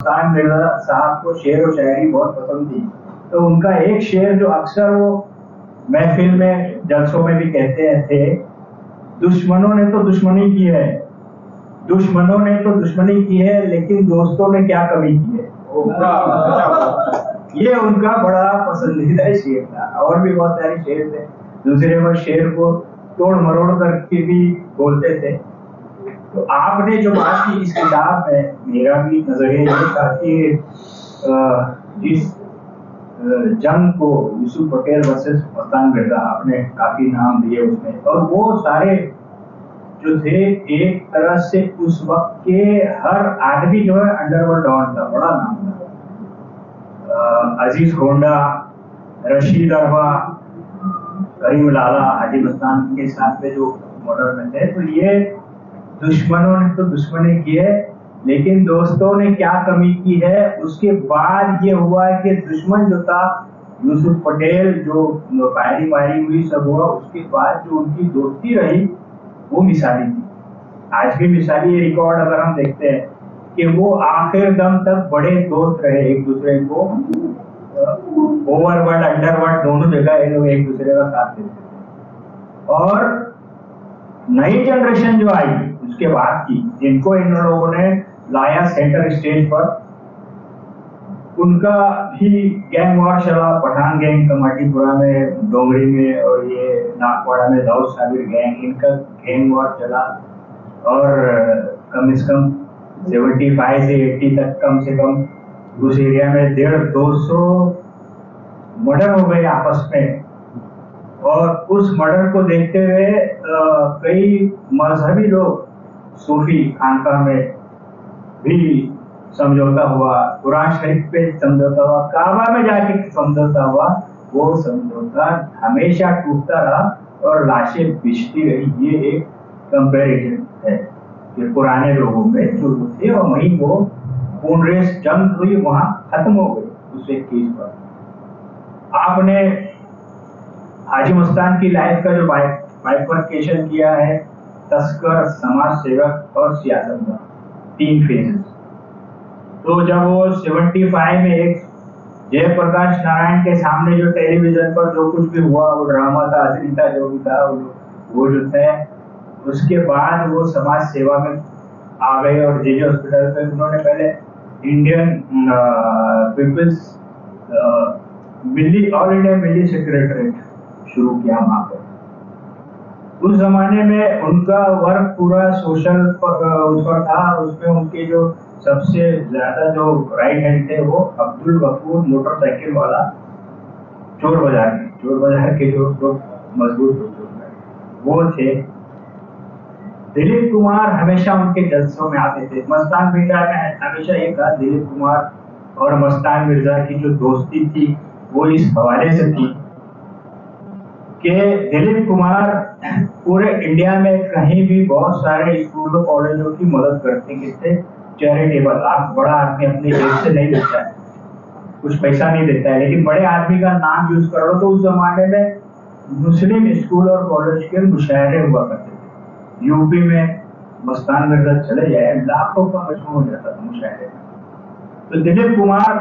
मस्तान मिर्जा साहब को शेर और शायरी बहुत पसंद थी, तो उनका एक शेर जो अक्सर वो महफिल में जलसों में भी कहते थे, दुश्मनों ने तो दुश्मनी की है, दुश्मनों ने तो दुश्मनी की है, लेकिन दोस्तों ने क्या कमी की है। ये उनका बड़ा पसंदीदा शेर था। और भी बहुत सारे शेर थे, दूसरे वो शेर को तोड़ मरोड़ करके भी बोलते थे। तो आपने जो बात की इस किताब में, मेरा भी नजरिया ये था कि जिस जंग को यूसुफ पटेल वर्सेस मस्तान मिर्जा, आपने काफी नाम दिए उसमें, और वो सारे जो थे एक तरह से उस वक्त के हर आदमी जो है अंडरवर्ल्ड डॉन था, बड़ा नाम था। अजीज होंडा, रशीद अरबा, करीम लाला, हाजी मस्तान के साथ में जो मॉडल में थे। तो ये दुश्मनों ने तो दुश्मनी की है, लेकिन दोस्तों ने क्या कमी की है। उसके बाद ये हुआ कि दुश्मन जो था यूसुफ पटेल, जो फायरिंग वायरिंग हुई सब हुआ, उसके बाद जो उनकी दोस्ती रही वो मिसाली थी। आज भी मिसाली ये रिकॉर्ड अगर हम देखते हैं कि वो आखिर दम तक बड़े दोस्त रहे, एक दूसरे को ओवरवर्ल्ड अंडरवर्ल्ड दोनों जगह ये लोग एक दूसरे का साथ देते थे। और नई जनरेशन जो आई उसके बाद की, जिनको इन लोगों ने लाया सेंटर स्टेज पर, उनका भी गैंग वॉर चला। पठान गैंग कमाटीपुरा में, डोंगरी में, और ये नागपाड़ा में दाऊद साबिर गैंग, इनका गैंग वॉर चला। और कम से कम 75 से 80 तक कम से कम उस एरिया में 150-200 मर्डर हो गए आपस में। और उस मर्डर को देखते हुए कई मजहबी लोग, सूफी खानका में भी समझौता हुआ, कुरान शरीफ पे समझौता हुआ, काबा में जाके समझौता हुआ। वो समझौता हमेशा टूटता रहा और लाशें बिछती रही। ये एक कंपैरिजन है कि पुराने लोगों में जो थे और वहीं वो खून रेस जंग हुई, वहां खत्म हो गई उस एक केस पर। आपने हाजी मस्तान की लाइफ का जो बाइफर्केशन किया है, तस्कर, समाज सेवक और सियासतदान, 3 फेजेस। तो जब वो 75 में एक जयप्रकाश नारायण के सामने जो टेलीविजन पर जो कुछ भी हुआ, वो ड्रामा था, असली था, जो भी था, वो जो था, उसके बाद वो समाज सेवा में आ गए। और जेजे हॉस्पिटल पे उन्होंने पहले इंडियन पीपल्स ऑल इंडिया मिली सेक्रेटरीट शुरू किया वहां पर। उस जमाने में उनका वर्क पूरा सोशल उस पर था। उसमें उनके जो सबसे ज्यादा जो राइट हैंड थे वो अब्दुल गफूर, मोटरसाइकिल वाला, चोर बाजार के जो मजबूत वो थे। दिलीप कुमार हमेशा उनके जलसों में आते थे। मस्तान मिर्जा ने हमेशा ये कहा, दिलीप कुमार और मस्तान मिर्जा की जो दोस्ती थी वो इस हवाले से थी कि दिलीप कुमार पूरे इंडिया में कहीं भी बहुत सारे स्कूलों कॉलेजों की मदद करते थे, चैरिटेबल। आप बड़ा आदमी अपने जेब से नहीं देता है, कुछ पैसा नहीं देता है, लेकिन बड़े आदमी का नाम यूज कर लो तो उस जमाने में मुस्लिम स्कूल और कॉलेज के मुशायरे हुआ करते थे। यूपी में मस्तान मिर्जा चले जाए, लाखों का मजमू हो जाता था मुशायरे में। तो दिलीप कुमार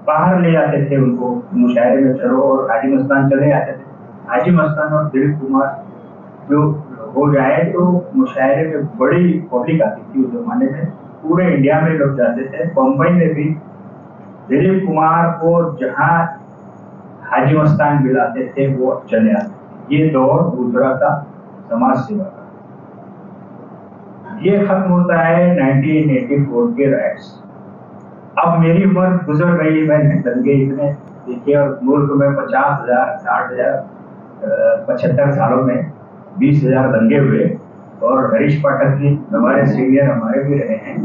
बाहर ले जाते थे उनको मुशायरे में, चलो, और हाजी मस्तान चले जाते थे। हाजी मस्तान और दिलीप कुमार जो हो जाए तो मुशायरे में बड़ी पब्लिक आती थी उस जमाने में, पूरे इंडिया में लोग जाते थे। बम्बई में भी दिलीप कुमार को जहां हाजी मस्तान मिलाते थे वो चले आते। ये दौर दूसरा था समाज सेवा का। ये खत्म होता है 1984 के राइट्स। अब मेरी उम्र गुजर गई, मैंने दंगे इतने देखे, और मुल्क में 50,000, 60,000, 75 सालों में 20,000 दंगे हुए। और हरीश पाठक जी हमारे सीनियर, हमारे भी रहे हैं।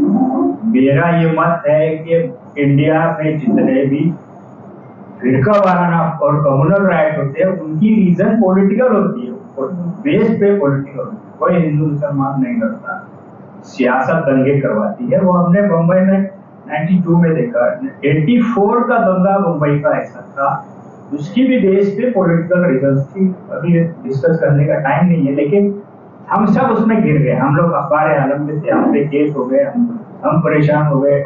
मेरा ये मत है कि इंडिया में जितने भी फिरका वाराना और कम्युनल राइट होते हैं उनकी रीजन पॉलिटिकल होती है, बेस पे पॉलिटिकल होती है। कोई हिंदू मुसलमान नहीं लड़ता, सियासत दंगे करवाती है। वो हमने बम्बई में 92 में देखा। 84 का दंगा मुंबई का ऐसा था, उसकी भी देश पे पॉलिटिकल रीजन थी। अभी डिस्कस करने का टाइम नहीं है, लेकिन हम सब उसमें गिर गए। हम लोग अखबार आलम में थे, हम पे केस हो गए, हम परेशान हो गए।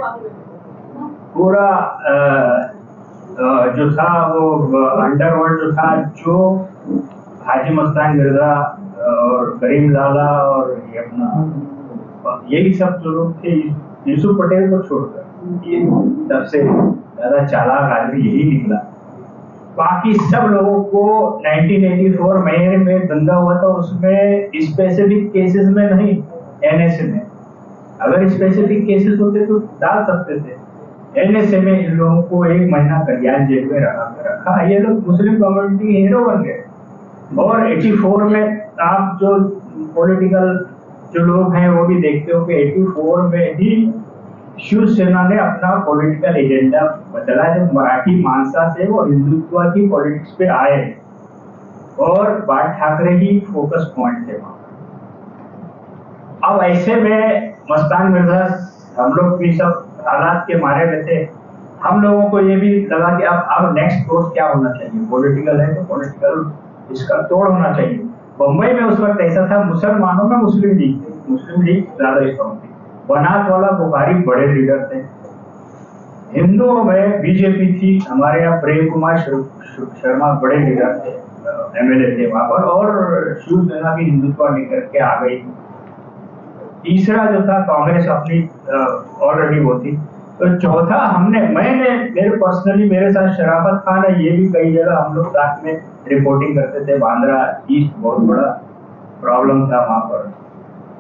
पूरा जो था वो अंडरवर्ल्ड जो था, जो हाजी मस्तान मिर्जा और करीम लाला और ये अपना यही सब जो लोग थे, यूसुफ पटेल को छोड़कर ये सबसे ज्यादा चालाक आदमी यही निकला। बाकी सब लोगों को 1984 मई में दंगा हुआ था, उसमें स्पेसिफिक केसेस में नहीं, एनएसए में। अगर स्पेसिफिक केसेस होते तो डाल सकते थे, एनएसए में इन लोगों को 1 महीना कल्याण जेल में रखा। ये लोग मुस्लिम कम्युनिटी हीरो बन गए। और 84 में आप जो पॉलिटिकल जो लोग हैं वो भी देखते हो कि 84 में ही शिवसेना ने अपना पॉलिटिकल एजेंडा बदला, जब मराठी मानसा से वो हिंदुत्व की पॉलिटिक्स पे आए और बाल ठाकरे ही फोकस पॉइंट थे वहां। अब ऐसे में मस्तान मिर्जा, हम लोग भी सब हालात के मारे में थे। हम लोगों को ये भी लगा कि अब नेक्स्ट कोर्स क्या होना चाहिए, पॉलिटिकल है तो पॉलिटिकल इसका तोड़ होना चाहिए। बम्बई में उस वक्त ऐसा था, मुसलमानों में मुस्लिम लीग थी, मुस्लिम लीग ज्यादा स्ट्रॉन्ग थी, बनास वाला बुखारी बड़े लीडर थे, हिंदुओं में बीजेपी थी, हमारे यहाँ प्रेम कुमार शर्मा बड़े लीडर थे, एमएलए थे वहां पर, और शिवसेना भी हिंदुत्व लेकर के आ गई। तीसरा जो था कांग्रेस अपनी ऑलरेडी वो थी। तो चौथा मैंने मेरे पर्सनली मेरे साथ शराफत खान है, ये भी कई जगह हम लोग साथ में रिपोर्टिंग करते थे, बांद्रा ईस्ट बहुत बड़ा प्रॉब्लम था वहां पर।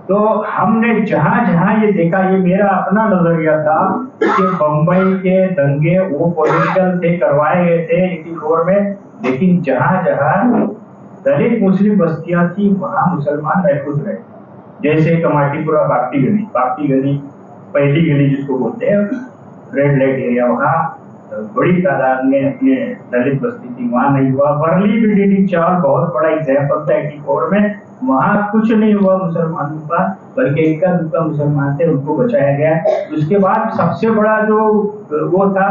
तो हमने जहां जहां ये देखा, ये मेरा अपना नजरिया था कि बम्बई के दंगे वो पॉलिटिकल थे, करवाए गए थे 84 में, लेकिन जहां जहां दलित मुस्लिम बस्तियां थी वहां मुसलमान महफूज रहे। जैसे कमाटीपुरा बागटी गली पहली गली जिसको बोलते हैं, रेड लाइट एरिया, वहाँ बड़ी तादाद में अपने दलित बस्ती थी, वहां नहीं हुआ। वर्ली बीडीडी चावल बहुत बड़ा एग्जाम्पल था 84 में, वहां कुछ नहीं हुआ मुसलमानों का, बल्कि इक्का दुक्का मुसलमान थे, उनको बचाया गया। उसके बाद सबसे बड़ा जो वो था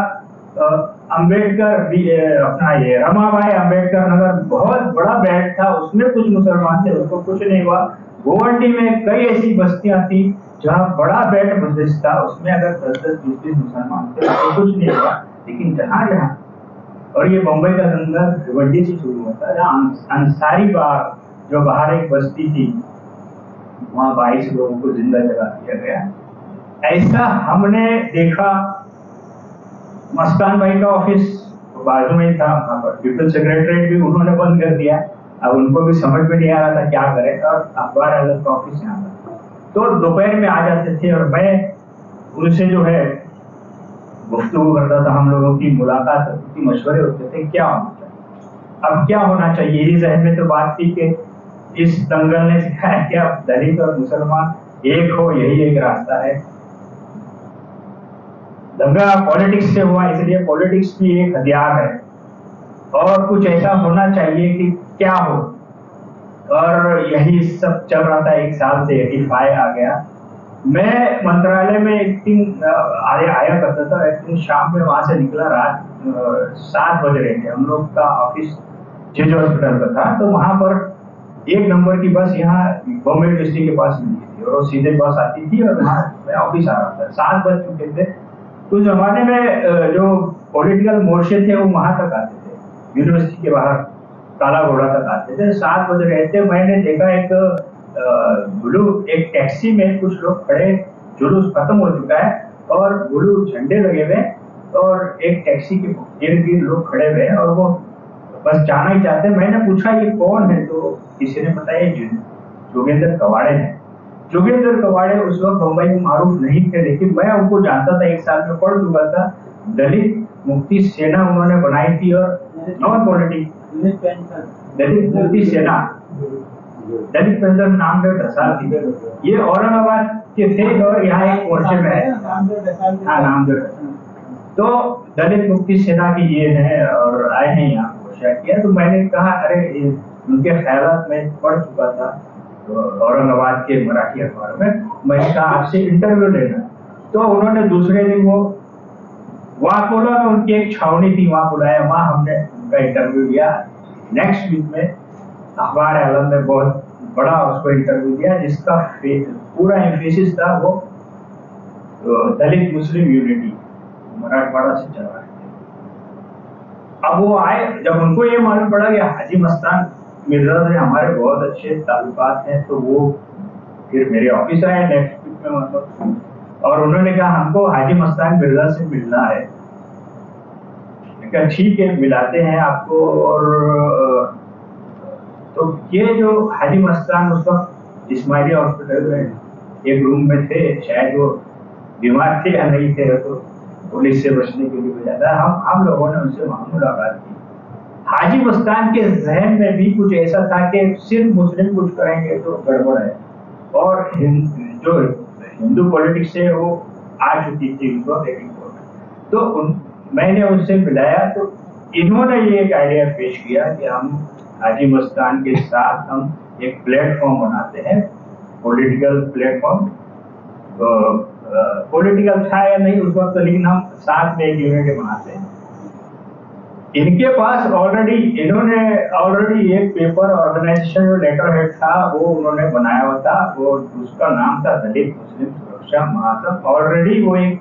अम्बेडकर, अपना ये रमाबाई अम्बेडकर नगर बहुत बड़ा बेल्ट था, उसमें कुछ मुसलमान थे, उसको कुछ नहीं हुआ। गोवंडी में कई ऐसी बस्तियां थी जहाँ बड़ा बेल्ट बस्ती था, उसमें अगर 10-20 मुसलमान थे तो कुछ नहीं हुआ। लेकिन जहाँ जहाँ, और ये बम्बई का दंगा भिवंडी से शुरू हुआ था, जहाँ अंसारी बाग जो बाहर एक बस्ती थी, वहाँ 22 लोगों को जिंदा जला दिया गया। ऐसा हमने देखा। मस्तान भाई का ऑफिस बाजू में ही था, वहां पर पीपल्स सेक्रेटरीट भी उन्होंने बंद कर दिया। अब उनको भी समझ में नहीं आ रहा था क्या करें, और अखबार अलग का ऑफिस यहाँ था, तो दोपहर में आ जाते थे और मैं उनसे जो है गुफ्तगू करता था, हम लोगों की मुलाकात होती थी, मशवरे होते थे क्या होना चाहिए, अब क्या होना चाहिए। यही जहन में तो बात थी कि इस दंगल ने सिखाया कि अब दलित और मुसलमान एक हो, यही एक रास्ता है। दंगा पॉलिटिक्स से हुआ, इसलिए पॉलिटिक्स भी एक हथियार है, और कुछ ऐसा होना चाहिए कि क्या हो। और यही सब चल रहा था 1 साल से 85 आ गया। मैं मंत्रालय में एक दिन आया करता था, एक दिन शाम में वहां से निकला, रात 7 बज रहे थे, हम लोग का ऑफिस जेज हॉस्पिटल का था, तो वहां पर 1 नंबर की बस यहाँ बॉम्बे यूनिवर्सिटी के पास मिली थी, और वो सीधे बस आती थी, और वहां मैं ऑफिस आ रहा था। 7 बज चुके थे। उस जमाने में जो पॉलिटिकल मोर्चे थे वो वहां तक आते थे, यूनिवर्सिटी के बाहर काला घोड़ा तक आते थे। 7 बज रहे थे, मैंने देखा एक टैक्सी में कुछ लोग खड़े, जुलूस खत्म हो चुका है और ब्लू झंडे लगे हुए, और एक टैक्सी के इर्द गिर्द लोग खड़े हुए, और वो बस जाना ही चाहते। मैंने पूछा ये कौन है, तो किसी ने बताया जोगेंद्र कवाड़े हैं। जोगेंद्र कवाड़े उस वक्त बम्बई में मारूफ नहीं थे, लेकिन मैं उनको जानता था, 1 साल में पढ़ चुका था। दलित मुक्ति सेना उन्होंने बनाई थी, और नॉन पॉलिटिक्स दलित मुक्ति सेना, दलित पेंशन नाम थी। ये औरंगाबाद के थे और यहाँ एक मोर्चे में है, हाँ नामदेव। तो दलित मुक्ति सेना की ये है, और आए हैं यहाँ मोर्चा किया। तो मैंने कहा अरे उनके ख्यालात में पढ़ चुका था तो औरंगाबाद के मराठी अखबार में, मैंने कहा आपसे इंटरव्यू लेना। तो उन्होंने दूसरे दिन वो वाकोला में उनकी एक छावनी थी, वहां बुलाया, वहां हमने उनका इंटरव्यू लिया। नेक्स्ट वीक में अखबार आलम में बहुत बड़ा उसको इंटरव्यू दिया, जिसका पूरा एम्फेसिस था वो दलित मुस्लिम यूनिटी, मराठवाड़ा से चला रहे थे। अब वो आए, जब उनको ये मालूम पड़ा कि हाजी मस्तान मिर्जा से हमारे बहुत अच्छे ताल्लुकात हैं, तो वो फिर मेरे ऑफिस आए नेक्स्ट वीक में मतलब, और उन्होंने कहा हमको हाजी मस्तान मिर्जा से मिलना है। ठीक है, मिलाते हैं आपको। और तो ये जो हाजी मस्तान उस वक्त इस्माइलिया हॉस्पिटल में एक रूम में थे, शायद वो बीमार थे या नहीं थे, तो पुलिस से बचने के लिए भेजा था। हम लोगों ने उनसे वहां मुलाकात की। हाजी मस्तान के जहन में भी कुछ ऐसा था कि सिर्फ मुस्लिम कुछ करेंगे तो गड़बड़ है, और जो हिंदू पॉलिटिक्स है वो आ चुकी थी उनको देखने को। तो मैंने उनसे मिलाया, तो इन्होंने ये एक आइडिया पेश किया कि हम हाजी मस्तान के साथ हम एक प्लेटफॉर्म बनाते हैं, पॉलिटिकल प्लेटफॉर्म। पॉलिटिकल था या नहीं उस वक्त, लेकिन हम साथ में एक यूनिट बनाते हैं। इनके पास इन्होंने ऑलरेडी एक पेपर ऑर्गेनाइजेशन जो लेटर हेड था वो उन्होंने बनाया हुआ था, वो उसका नाम था दलित मुस्लिम सुरक्षा महासंघ। ऑलरेडी वो एक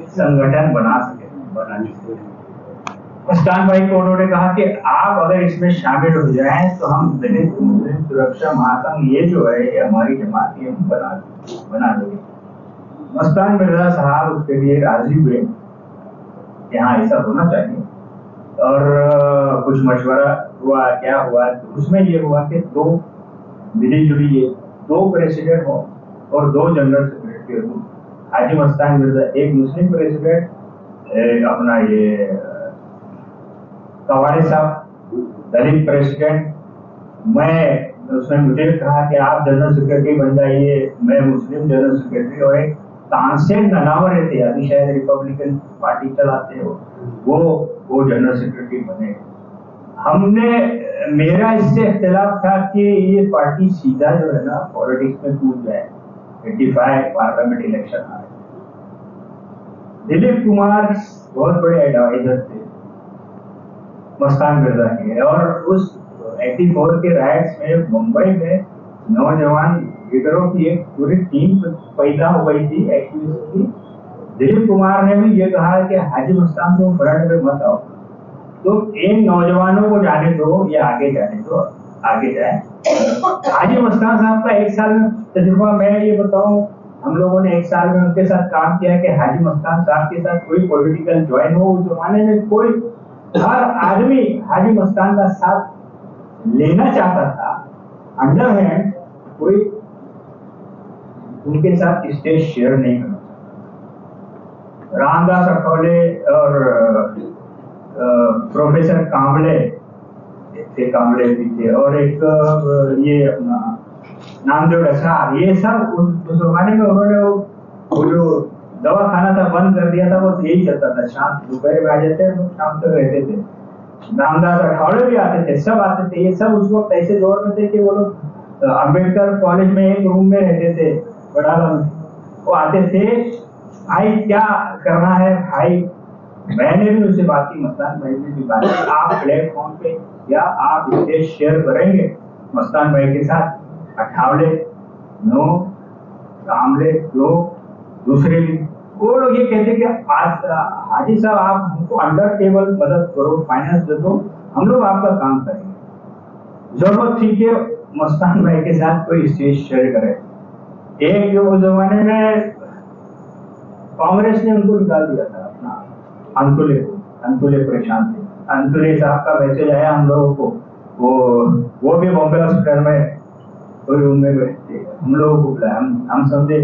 संगठन बना मस्तान भाई को उन्होंने कहा कि आप अगर इसमें शामिल हो जाएं तो हम दलित मुस्लिम सुरक्षा महासंघ ये जो है ये हमारी जमात ये हम बना देंगे। मस्तान मिर्जा साहब उसके लिए राजी हुए कि हाँ ऐसा होना चाहिए। और कुछ मशवरा हुआ, क्या हुआ, तो उसमें ये हुआ कि दो मिली जुली दो प्रेसिडेंट हो और दो जनरल सेक्रेटरी हो। हाजी मस्तान मिर्जा एक मुस्लिम प्रेसिडेंट, अपना ये कवाड़ी साहब दलित प्रेसिडेंट। मैं उसने मुझे कहा कि आप जनरल सेक्रेटरी बन जाइए, मैं मुस्लिम जनरल सेक्रेटरी। और एक तानसेन ननावरे थे, अभी शायद रिपब्लिकन पार्टी चलाते हो, वो जनरल सेक्रेटरी बने। मेरा इससे इख्तिलाफ था कि ये पार्टी सीधा जो है ना पॉलिटिक्स में कूद जाए। 85 पार्लियामेंट इलेक्शन आ रहे। दिलीप कुमार बहुत बड़े एडवाइजर थे मस्तान मिर्जा के, और उस 84 के राइट्स में मुंबई में नौजवान लीडरों की एक पूरी टीम पैदा हो गई थी एक्टिविस्ट की। दिलीप कुमार ने भी ये कहा कि हाजी मस्तान को फ्रंट में मत आओ, तो इन नौजवानों को जाने दो, ये आगे जाने दो, आगे जाए। हाजी मस्तान साहब का एक साल में तजुर्बा मैं ये बताऊं, हम लोगों ने एक साल में उनके साथ काम किया कि हाजी मस्तान साहब के साथ कोई पॉलिटिकल ज्वाइन हो। उस जमाने में कोई हर आदमी हाजी मस्तान का साथ लेना चाहता था, अंडर हैंड कोई उनके साथ स्टेज शेयर नहीं करना चाहता। रामदास अठौले और प्रोफेसर कांबले कांबले भी थे, और एक ये अपना नामदेव रसार, ये सब उस जमाने में उन्होंने वो जो दवा खाना था बंद कर दिया था, वो यही चलता था। शाम दोपहर में आ जाते हैं, शाम तक रहते थे। रामदास अठौले भी आते थे, सब आते थे। ये सब उस वक्त ऐसे दौर में थे कि वो लोग अम्बेडकर कॉलेज में एक रूम में रहते थे, बड़ाला में। वो आते थे, भाई क्या करना है भाई। मैंने भी उनसे बात की, मस्तान भाई ने भी बात की, आप प्लेटफॉर्म पे या आप स्टेज शेयर करेंगे मस्तान भाई के साथ। अठावले नो, कामले दो, दूसरे भी वो लोग ये कहते कि आज हाजी साहब आप हमको अंडर टेबल मदद करो, फाइनेंस दे दो, हम लोग आपका काम करेंगे। जरूरत थी कि मस्तान भाई के साथ कोई स्टेज शेयर करे। एक जो उस जमाने में कांग्रेस ने उनको निकाल दिया था, अपना अंतुले परेशान थे। अंतुले साहब का मैसेज आया हम लोगों को, वो भी बॉम्बे हॉस्पिटल में कोई रूम में बैठते, हम लोगों को बुलाया। हम समझे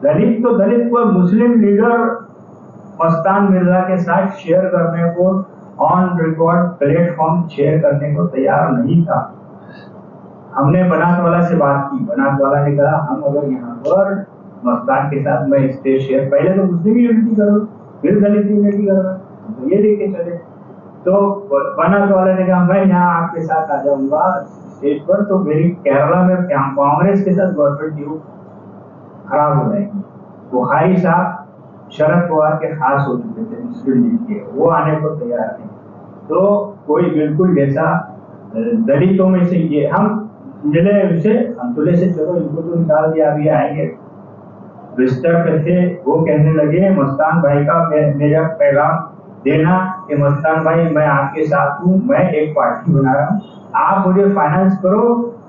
दलित तो दलित, कोई मुस्लिम लीडर मस्तान मिर्जा के साथ शेयर करने को, ऑन रिकॉर्ड प्लेटफॉर्म शेयर करने को तैयार नहीं था। हमने बनात वाला से बात की, बनात वाला ने कहा हम अगर यहाँ पर मस्तान के साथ मैं स्टेज शेयर, पहले तो मुस्लिम यूनिटी करो फिर दलित यूनिटी करना, तो ये लेके चले। तो बनात वाला ने कहा मैं यहाँ आपके साथ आ जाऊंगा स्टेज पर, तो मेरी केरला में कांग्रेस के साथ गवर्नमेंट ड्यू खराब हो जाएगी। बुखारी साहब शरद पवार के खास हो चुके थे मुस्लिम लीग के, वो आने को तैयार नहीं। तो कोई बिल्कुल जैसा दलितों में से ये हम मिले उनसे, अंतुले से चलो इनको तो निकाल दिया, अभी आएंगे बिस्तर पे थे, वो कहने लगे मस्तान भाई का मेरा पैगाम देना कि मस्तान भाई मैं आपके साथ हूँ, मैं एक पार्टी बना रहा हूँ, आप मुझे फाइनेंस करो,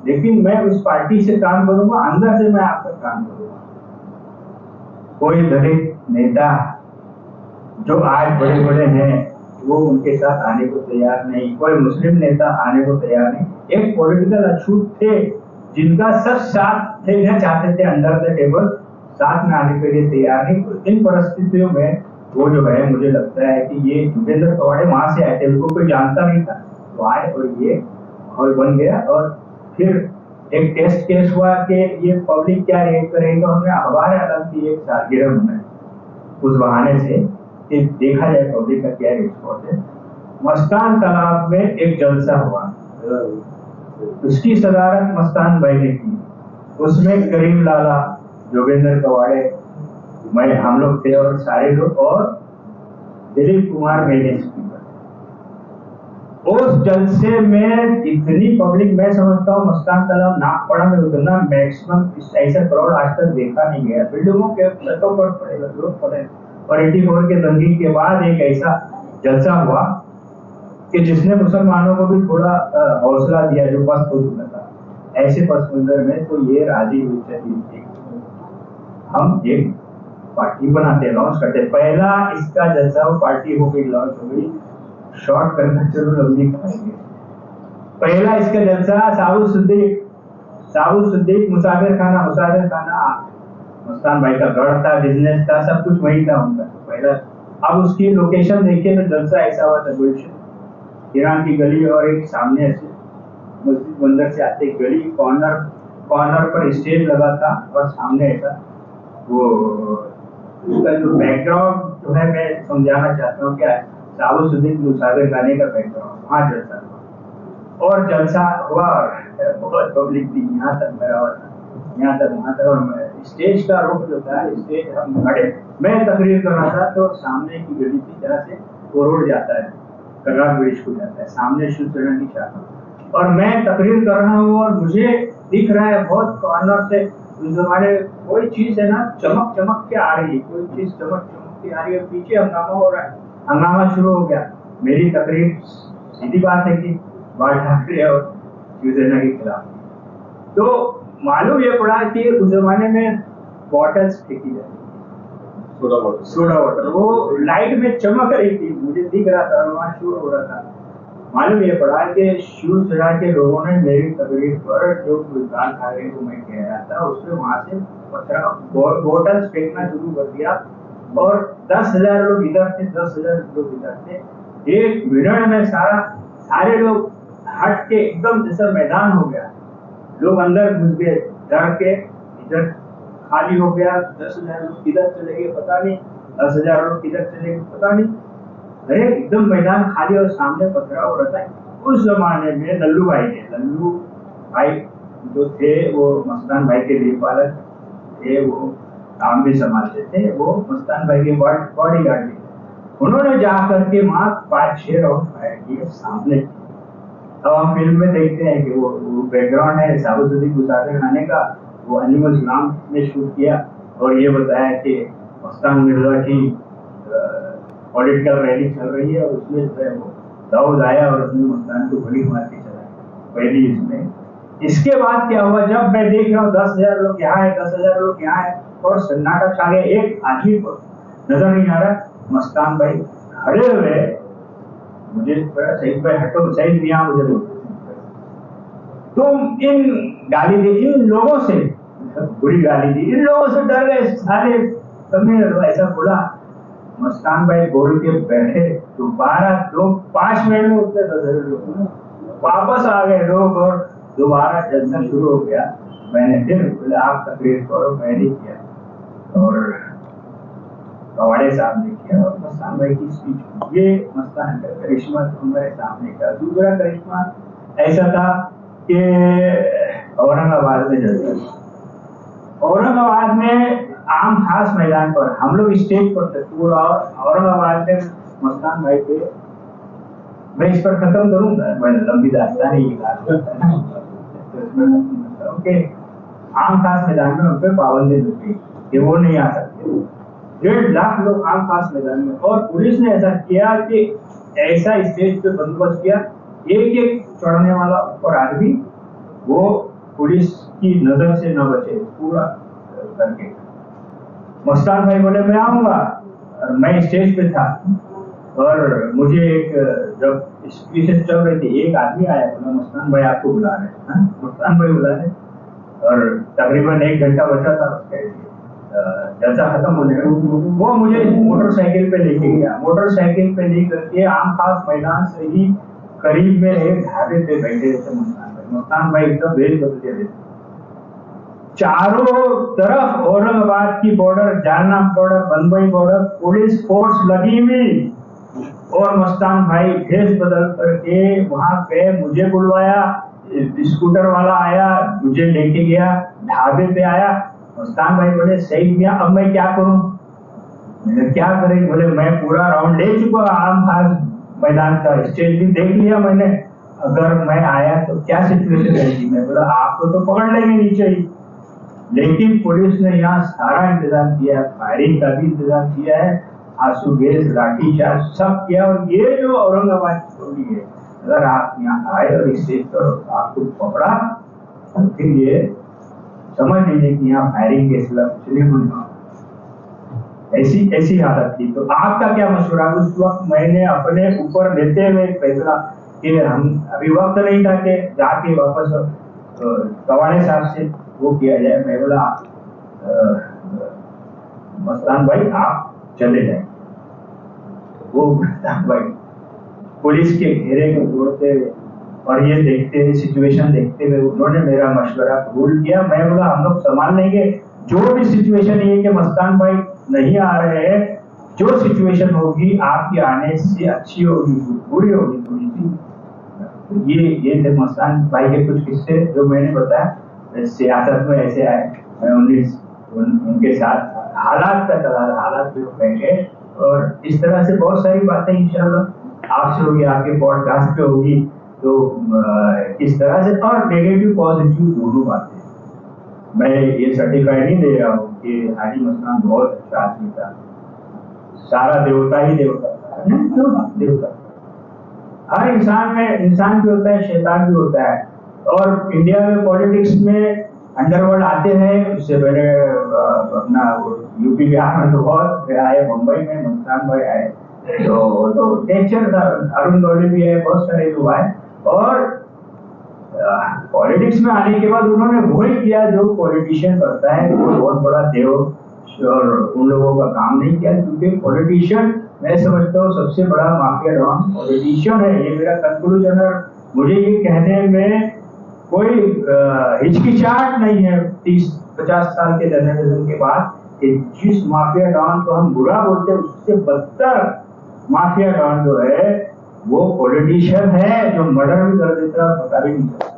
लेकिन मैं उस पार्टी से काम करूंगा, अंदर से मैं आपका काम करूंगा। कोई दलित नेता जो आज बड़े बड़े हैं वो उनके साथ आने को तैयार नहीं, कोई मुस्लिम नेता आने को तैयार नहीं। एक पॉलिटिकल अछूत थे जिनका सब साथ लेना चाहते थे, अंडर द टेबल साथ में आने के लिए तैयार नहीं। तो इन परिस्थितियों में वो जो है, मुझे लगता है कि ये योगेंद्र कवाड़े वहां से आए थे, उनको कोई जानता नहीं था, तो आए और ये माहौल बन गया। और फिर एक टेस्ट केस हुआ कि ये पब्लिक क्या रिएक्ट करेगी, तो हमने अखबार आलम की एक सालगिरह बनाई उस बहाने से कि देखा जाए पब्लिक का क्या रिस्पॉन्स है। मस्तान तालाब में एक जलसा हुआ, उसकी सदारत मस्तान भाई ने की। उसमें करीम लाला, योगेंद्र कवाड़े, मैं, हम लोग थे और सारे लोग, और दिलीप कुमार मेरे स्पीकर। उस जलसे में इतनी पब्लिक, मैं समझता हूँ मस्तान तालाब नागपड़ा में उतना मैक्सिमम ऐसा क्राउड आज तक देखा नहीं गया। बिल्डिंगों के छतों पर पड़ेगा, लोग पड़े। और 84 के दंगे के बाद एक ऐसा जलसा हुआ कि जिसने मुसलमानों को भी थोड़ा हौसला दिया जो पस्त हो चुका था। ऐसे पस मंजर में तो ये राजी हुई थी हम एक पार्टी बनाते, लॉन्च करते। पहला इसका जलसा वो पार्टी हो गई, लॉन्च हो गई, शॉर्ट करना चलो लंबी करेंगे। पहला इसका जलसा साबु सिद्दीक मुसाफिर खाना मस्तान भाई का गढ़ था, बिजनेस था, सब कुछ वही था उनका पहला। अब उसकी लोकेशन देखिए तो जलसा ऐसा हुआ था, गुलशन ईरान की गली और एक सामने ऐसे मस्जिद बंदर से आते गली, कॉर्नर पर स्टेज लगा था और सामने ऐसा वो उसका जो बैकग्राउंड जो है, मैं समझाना चाहता हूँ क्या साबु सिद्दीक मुसाफिर खाने का बैकग्राउंड वहाँ जलसा हुआ। और जलसा हुआ, बहुत पब्लिक थी, यहाँ तक भरा हुआ था, यहाँ तक वहाँ तक। और स्टेज का रुख जो था, स्टेज हम खड़े, मैं तकरीर कर रहा था तो सामने की गली थी जहाँ से वो रोड जाता है, कर्नाट ब्रिज को जाता है, सामने शिवसेना की शाखा, और मैं तकरीर कर रहा हूँ और मुझे दिख रहा है बहुत कॉर्नर से उस जमाने कोई चीज है ना चमक चमक के आ रही है, कोई चीज चमक चमक के आ रही है, पीछे हंगामा हो रहा है। हंगामा शुरू हो गया। मेरी तकरीर सीधी बात है कि बाल ठाकरे और शिवसेना के खिलाफ, तो मालूम ये पड़ा कि उस जमाने में बॉटल्स फेंकी जाती, सोडा वाटर, वो लाइट में चमक रही थी, मुझे दिख रहा था, वहां शोर हो रहा था। मालूम ये पड़ा कि शिवसेना के लोगों ने मेरी तकरीर पर जो गुलदान ठाकरे को मैं कह रहा था उसमें वहां से बॉटल्स फेंकना शुरू कर दिया, और 10,000 लोग इधर थे, 10,000 लोग इधर थे। एक मिनट में सारे लोग हट के एकदम जैसा मैदान हो गया, लोग अंदर घुस गए डर के, इधर खाली हो गया, 10,000 लोग किधर चले गए पता नहीं, 10,000 लोग किधर चले गए पता नहीं, अरे एकदम मैदान खाली और सामने पथराव हो रहा था। उस जमाने में लल्लू भाई जो थे वो मस्तान भाई के लिए पालक थे, वो काम भी संभालते थे, वो मस्तान भाई के बॉडी गार्ड थे। उन्होंने जाकर के वहां 5-6 राउंड फायर किए सामने। अब हम फिल्म में देखते हैं कि वो बैकग्राउंड है साबु सिद्दीक मुसाफिर खाने का, वो एनिमल्स नाम में शूट किया, और ये बताया कि मस्तान मिर्जा की पॉलिटिकल रैली चल रही है और उसमें जो है वो दाऊद आया और उसने मस्तान को गोली मार के चला पहली इसमें। इसके बाद क्या हुआ, जब मैं देख रहा हूँ 10,000 लोग यहाँ है, 10,000 लोग यहाँ है, और सन्नाटा छा गया, एक आदमी को नजर नहीं आ रहा। मस्तान भाई खड़े हुए, मुझे सईद भाई हटो, सईद मियाँ मुझे बोलते तुम इन गाली दी, इन लोगों से बुरी गाली दी, इन लोगों से डर गए सारे, तुम्हें ऐसा बोला। मस्तान भाई बोल के बैठे तो 5 मिनट में उतने 10,000 लोग वापस आ गए लोग, और दोबारा जलसा शुरू हो गया। मैंने फिर बोले आप तकरीर करो, मैंने किया और कवाड़े साहब ने किया और मस्तान भाई की स्पीच। ये मस्तान का करिश्मा हमारे सामने का। दूसरा करिश्मा ऐसा था कि औरंगाबाद में जलसा, औरंगाबाद में आम खास मैदान पर हम लोग स्टेज पर थे पूरा, औरंगाबाद में मस्तान भाई थे। मैं इस पर खत्म करूंगा, मैं लंबी दास्तान ही ओके। आम खास मैदान में उन पर पाबंदी लगी, कि वो नहीं आ सकते। 1.5 लाख लोग आम खास मैदान में, और पुलिस ने ऐसा किया कि ऐसा स्टेज पे बंदोबस्त किया, एक एक चढ़ने वाला ऊपर आदमी वो पुलिस की नजर से न बचे पूरा करके। मस्तान भाई बोले मैं आऊंगा, और मैं स्टेज पे था और मुझे एक जब स्पीच चल रही थी एक आदमी आया, बोला मस्तान भाई आपको बुला रहे हैं। मस्तान भाई बुला रहे, और तकरीबन 1 घंटा बचा था उसके जलसा खत्म होने में। वो मुझे मोटरसाइकिल पे लेके गया, मोटरसाइकिल पे लेकर के आम खास मैदान से ही करीब में एक ढाबे पे बैठे थे मस्तान भाई एकदम वेश बदले थे। चारों तरफ औरंगाबाद की border, Jalna border, Bombay border, police force लगी हुई, और मस्तान भाई भेष बदल करके वहां पे मुझे बुलवाया, स्कूटर वाला आया मुझे लेके गया, ढाबे पे आया। मस्तान भाई बोले सही किया, अब मैं क्या करूं? मैंने क्या करें? बोले मैं पूरा राउंड ले चुका आम खास मैदान का, स्टेज भी देख लिया मैंने, अगर मैं आया तो क्या सिचुएशन रहेगी। मैं बोला आपको तो पकड़ लेंगे नीचे ही, लेकिन पुलिस ने यहाँ सारा इंतजाम किया है, फायरिंग का भी इंतजाम किया है, आंसू गैस, लाठीचार्ज सब किया। और ये जो औरंगाबाद की स्टोरी है, अगर आप यहाँ आए और स्टेज पर आपको पकड़ा तो फिर ये समझ लीजिए कि यहाँ फायरिंग के खिलाफ कुछ नहीं होगा। ऐसी हालत थी। तो आपका क्या मशवरा? उस वक्त मैंने अपने ऊपर लेते हुए फैसला कि हम अभी वक्त नहीं था कि जाके वापस कवाड़े साहब से वो किया जाए। मैं बोला मस्तान भाई आप चले जाए। वो मस्तान भाई पुलिस के घेरे को तोड़ते हुए और ये देखते हुए, सिचुएशन देखते हुए उन्होंने मेरा मशवरा कबूल किया। मैं बोला हम लोग संभाल लेंगे, जो भी सिचुएशन ये कि मस्तान भाई नहीं आ रहे हैं, जो सिचुएशन होगी आपके आने से अच्छी होगी बुरी होगी थोड़ी सी। ये थे मस्तान भाई के कुछ किस्से जो मैंने बताया। सियासत में ऐसे आए, मैं उनके साथ हालात का चला, हालात पे बैठे, और इस तरह से बहुत सारी बातें इंशाल्लाह आपसे होगी, आपके पॉडकास्ट पे होगी। तो इस तरह से, और नेगेटिव पॉजिटिव दोनों बातें। मैं ये सर्टिफाइड नहीं दे रहा हूँ कि हाजी मस्तान बहुत अच्छा आदमी था, सारा देवता ही देवता था, देवता। हर इंसान में इंसान भी होता है, शैतान भी होता है। और इंडिया में पॉलिटिक्स में अंडरवर्ल्ड आते हैं, उससे पहले अपना यूपी बिहार में तो बहुत आए, मुंबई में मस्तान भाई आए, तो नेचर था। अरुण गौड़ी भी है, बहुत सारे लोग आए, और पॉलिटिक्स में आने के बाद उन्होंने वही किया जो पॉलिटिशियन करता है। वो बहुत बड़ा देव और उन लोगों का काम नहीं किया, क्योंकि पॉलिटिशियन मैं समझता हूँ सबसे बड़ा माफिया डॉन पॉलिटिशियन है। ये मेरा कंक्लूजन है। मुझे ये कहने में कोई हिचकिचाहट नहीं है 30-50 साल के जर्नलिज्म के बाद कि जिस माफिया डॉन को हम बुरा बोलते हैं उससे बदतर माफिया डॉन जो है वो पॉलिटिशियन है, जो मर्डर भी कर देता है, पता भी नहीं चलता।